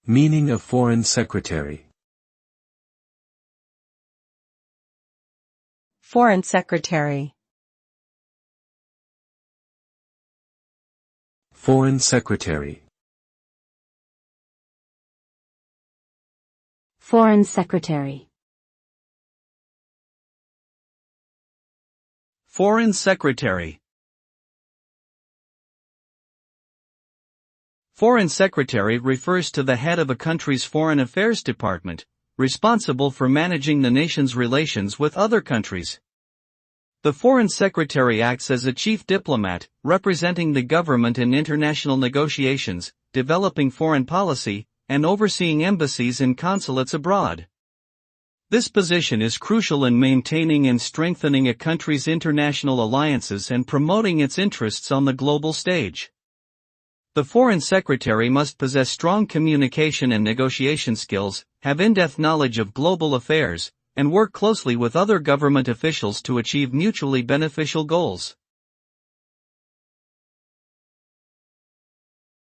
Meaning of Foreign Secretary. Foreign Secretary. Foreign Secretary. Foreign Secretary. Foreign Secretary. Foreign Secretary refers to the head of a country's foreign affairs department, responsible for managing the nation's relations with other countries. The Foreign Secretary acts as a chief diplomat, representing the government in international negotiations, developing foreign policy, and overseeing embassies and consulates abroad. This position is crucial in maintaining and strengthening a country's international alliances and promoting its interests on the global stage. The Foreign Secretary must possess strong communication and negotiation skills, have in-depth knowledge of global affairs, and work closely with other government officials to achieve mutually beneficial goals.